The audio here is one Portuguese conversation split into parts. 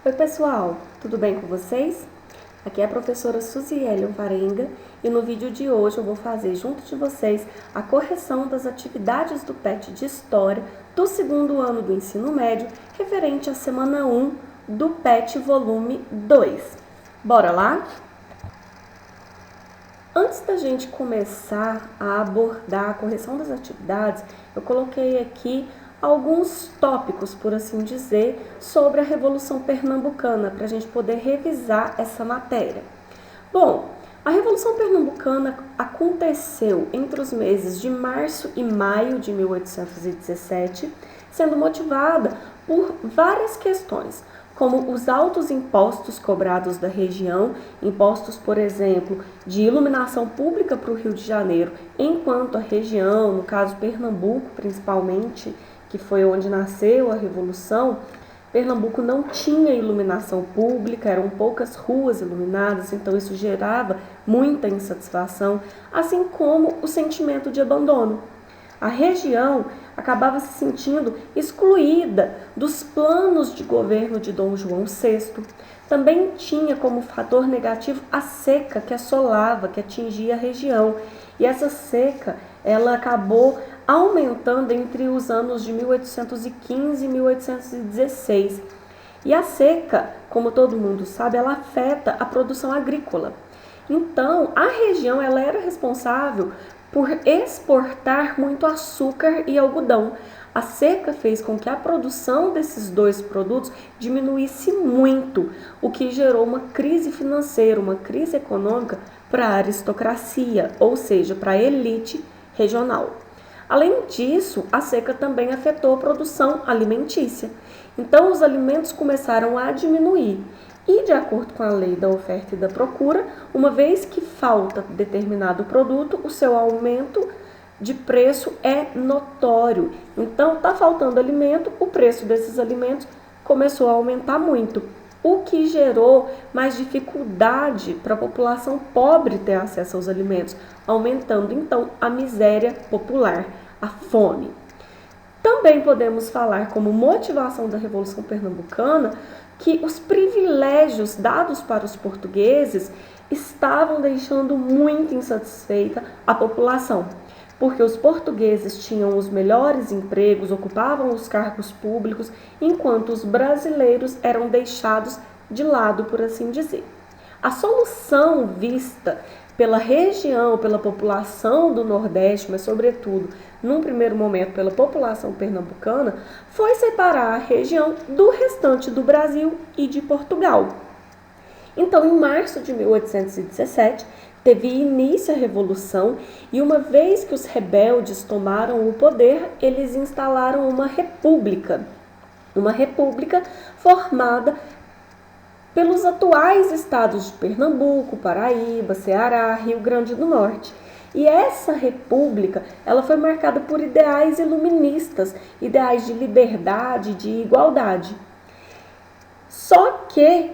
Oi pessoal, tudo bem com vocês? Aqui é a professora Suziele Alvarenga e no vídeo de hoje eu vou fazer junto de vocês a correção das atividades do PET de História do segundo ano do ensino médio referente à semana 1 do PET volume 2. Bora lá? Antes da gente começar a abordar a correção das atividades, eu coloquei aqui alguns tópicos, por assim dizer, sobre a Revolução Pernambucana, para a gente poder revisar essa matéria. Bom, a Revolução Pernambucana aconteceu entre os meses de março e maio de 1817, sendo motivada por várias questões, como os altos impostos cobrados da região, impostos, por exemplo, de iluminação pública para o Rio de Janeiro, enquanto a região, no caso Pernambuco principalmente, que foi onde nasceu a Revolução, Pernambuco não tinha iluminação pública, eram poucas ruas iluminadas, então isso gerava muita insatisfação, assim como o sentimento de abandono. A região acabava se sentindo excluída dos planos de governo de Dom João VI. Também tinha como fator negativo a seca que assolava, que atingia a região. E essa seca, ela acabou aumentando entre os anos de 1815 e 1816. E a seca, como todo mundo sabe, ela afeta a produção agrícola. Então, a região ela era responsável por exportar muito açúcar e algodão. A seca fez com que a produção desses dois produtos diminuísse muito, o que gerou uma crise financeira, uma crise econômica para a aristocracia, ou seja, para a elite regional. Além disso, a seca também afetou a produção alimentícia. Então, os alimentos começaram a diminuir. E, de acordo com a lei da oferta e da procura, uma vez que falta determinado produto, o seu aumento de preço é notório. Então, está faltando alimento, o preço desses alimentos começou a aumentar muito, o que gerou mais dificuldade para a população pobre ter acesso aos alimentos, aumentando então a miséria popular, a fome. Também podemos falar como motivação da Revolução Pernambucana que os privilégios dados para os portugueses estavam deixando muito insatisfeita a população, porque os portugueses tinham os melhores empregos, ocupavam os cargos públicos, enquanto os brasileiros eram deixados de lado, por assim dizer. A solução vista pela região, pela população do Nordeste, mas sobretudo, num primeiro momento, pela população pernambucana, foi separar a região do restante do Brasil e de Portugal. Então, em março de 1817, teve início a Revolução e uma vez que os rebeldes tomaram o poder, eles instalaram uma república formada pelos atuais estados de Pernambuco, Paraíba, Ceará, Rio Grande do Norte. E essa república, ela foi marcada por ideais iluministas, ideais de liberdade, de igualdade. Só que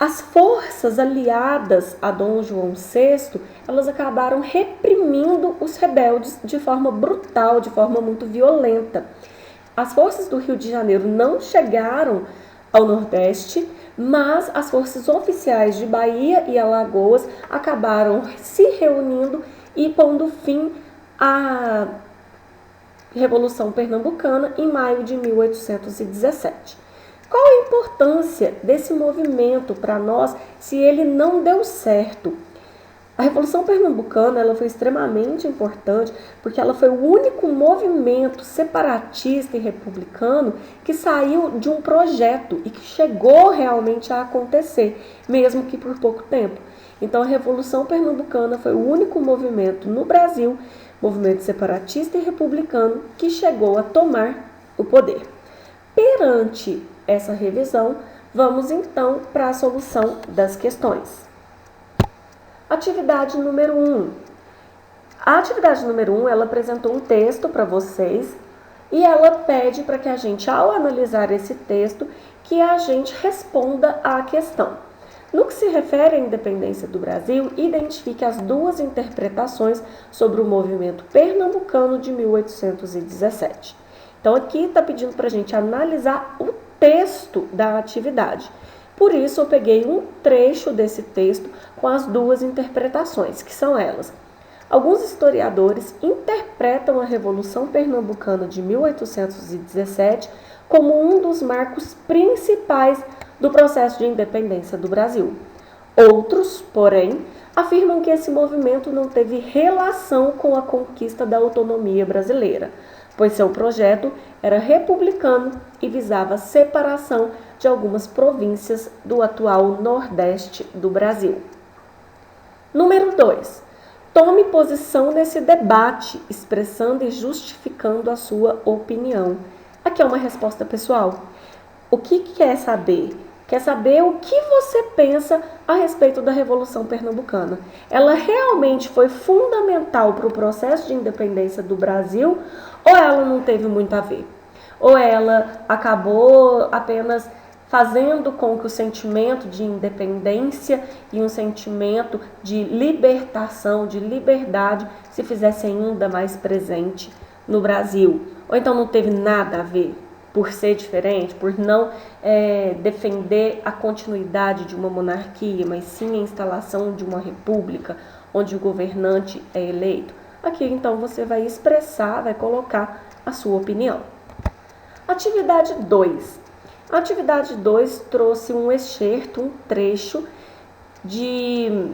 as forças aliadas a Dom João VI, elas acabaram reprimindo os rebeldes de forma brutal, de forma muito violenta. As forças do Rio de Janeiro não chegaram ao Nordeste, mas as forças oficiais de Bahia e Alagoas acabaram se reunindo e pondo fim à Revolução Pernambucana em maio de 1817. Qual a importância desse movimento para nós se ele não deu certo? A Revolução Pernambucana ela foi extremamente importante porque ela foi o único movimento separatista e republicano que saiu de um projeto e que chegou realmente a acontecer, mesmo que por pouco tempo. Então a Revolução Pernambucana foi o único movimento no Brasil, movimento separatista e republicano, que chegou a tomar o poder. Perante essa revisão, vamos então para a solução das questões. Atividade número 1. A atividade número 1, ela apresentou um texto para vocês e ela pede para que a gente, ao analisar esse texto, que a gente responda à questão. No que se refere à independência do Brasil, identifique as duas interpretações sobre o movimento pernambucano de 1817. Então aqui está pedindo para a gente analisar o texto da atividade. Por isso, eu peguei um trecho desse texto com as duas interpretações, que são elas. Alguns historiadores interpretam a Revolução Pernambucana de 1817 como um dos marcos principais do processo de independência do Brasil. Outros, porém, afirmam que esse movimento não teve relação com a conquista da autonomia brasileira, pois seu projeto era republicano e visava a separação de algumas províncias do atual Nordeste do Brasil. Número 2. Tome posição nesse debate, expressando e justificando a sua opinião. Aqui é uma resposta pessoal. O que quer saber? Quer saber o que você pensa a respeito da Revolução Pernambucana. Ela realmente foi fundamental para o processo de independência do Brasil ou ela não teve muito a ver? Ou ela acabou apenas fazendo com que o sentimento de independência e um sentimento de libertação, de liberdade, se fizesse ainda mais presente no Brasil. Ou então não teve nada a ver, por ser diferente, por não defender a continuidade de uma monarquia, mas sim a instalação de uma república, onde o governante é eleito. Aqui, então, você vai expressar, vai colocar a sua opinião. Atividade 2. A atividade 2 trouxe um excerto, um trecho de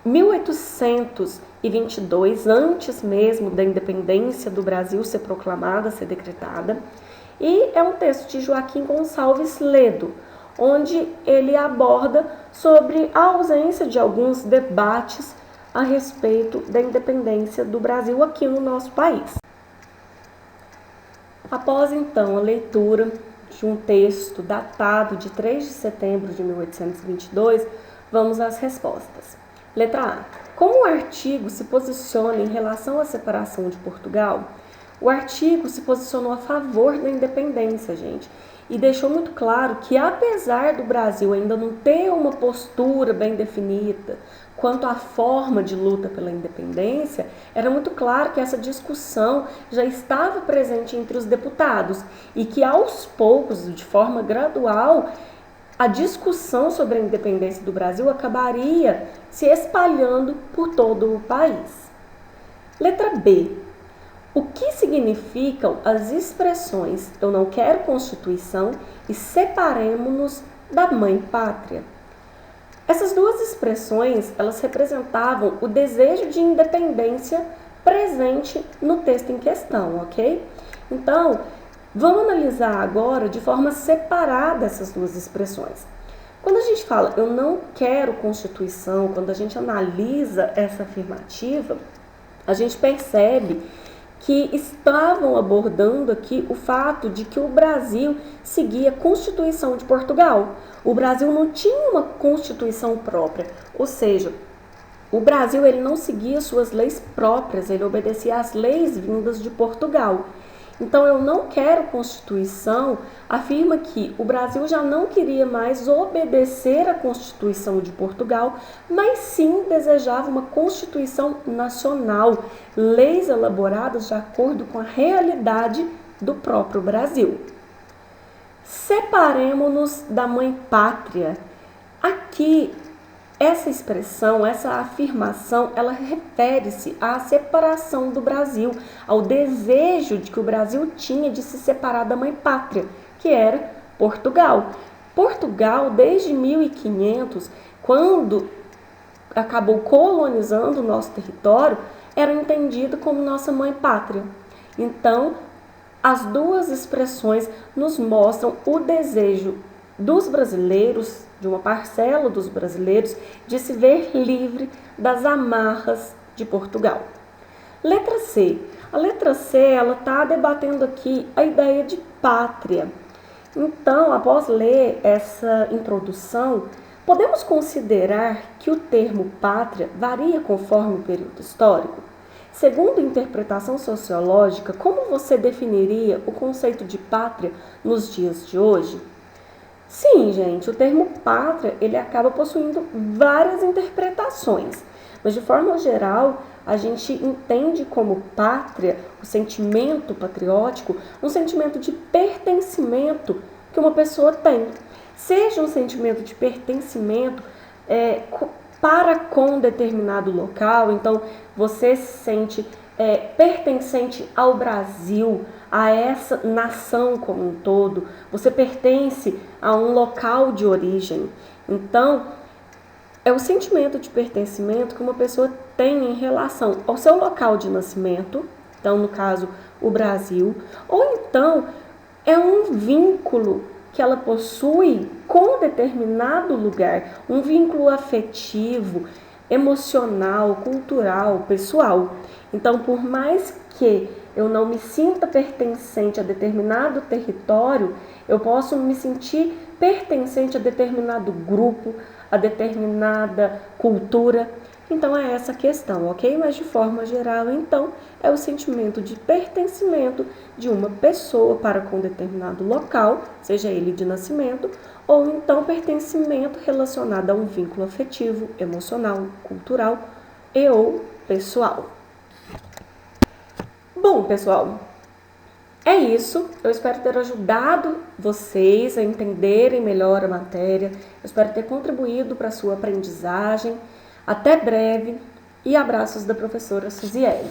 1822, antes mesmo da independência do Brasil ser proclamada, ser decretada, e é um texto de Joaquim Gonçalves Ledo, onde ele aborda sobre a ausência de alguns debates a respeito da independência do Brasil aqui no nosso país. Após, então, a leitura de um texto datado de 3 de setembro de 1822, vamos às respostas. Letra A. Como o artigo se posiciona em relação à separação de Portugal? O artigo se posicionou a favor da independência, gente, e deixou muito claro que, apesar do Brasil ainda não ter uma postura bem definida quanto à forma de luta pela independência, era muito claro que essa discussão já estava presente entre os deputados e que, aos poucos, de forma gradual, a discussão sobre a independência do Brasil acabaria se espalhando por todo o país. Letra B. O que significam as expressões "eu não quero Constituição" e "separemo-nos da mãe pátria"? Essas duas expressões, elas representavam o desejo de independência presente no texto em questão, ok? Então, vamos analisar agora de forma separada essas duas expressões. Quando a gente fala "eu não quero Constituição", quando a gente analisa essa afirmativa, a gente percebe que estavam abordando aqui o fato de que o Brasil seguia a Constituição de Portugal. O Brasil não tinha uma Constituição própria, ou seja, o Brasil ele não seguia suas leis próprias, ele obedecia às leis vindas de Portugal. Então, "eu não quero Constituição" afirma que o Brasil já não queria mais obedecer à Constituição de Portugal, mas sim desejava uma Constituição nacional, leis elaboradas de acordo com a realidade do próprio Brasil. Separemo-nos da mãe pátria. Aqui, essa expressão, essa afirmação, ela refere-se à separação do Brasil, ao desejo de que o Brasil tinha de se separar da mãe pátria, que era Portugal. Portugal, desde 1500, quando acabou colonizando o nosso território, era entendido como nossa mãe pátria. Então, as duas expressões nos mostram o desejo dos brasileiros, de uma parcela dos brasileiros, de se ver livre das amarras de Portugal. Letra C. A letra C, ela está debatendo aqui a ideia de pátria. Então, após ler essa introdução, podemos considerar que o termo pátria varia conforme o período histórico? Segundo a interpretação sociológica, como você definiria o conceito de pátria nos dias de hoje? Sim, gente, o termo pátria, ele acaba possuindo várias interpretações, mas de forma geral, a gente entende como pátria, o sentimento patriótico, um sentimento de pertencimento que uma pessoa tem. Seja um sentimento de pertencimento para com determinado local, então você se sente pertencente ao Brasil, a essa nação como um todo, você pertence a um local de origem. Então, é o sentimento de pertencimento que uma pessoa tem em relação ao seu local de nascimento, então, no caso, o Brasil, ou então é um vínculo que ela possui com determinado lugar, um vínculo afetivo, emocional, cultural, pessoal. Então, por mais que eu não me sinta pertencente a determinado território, eu posso me sentir pertencente a determinado grupo, a determinada cultura. Então é essa questão, ok? Mas de forma geral, então, é o sentimento de pertencimento de uma pessoa para com determinado local, seja ele de nascimento, ou então pertencimento relacionado a um vínculo afetivo, emocional, cultural e ou pessoal. Bom, pessoal, é isso. Eu espero ter ajudado vocês a entenderem melhor a matéria. Eu espero ter contribuído para a sua aprendizagem. Até breve e abraços da professora Suziele.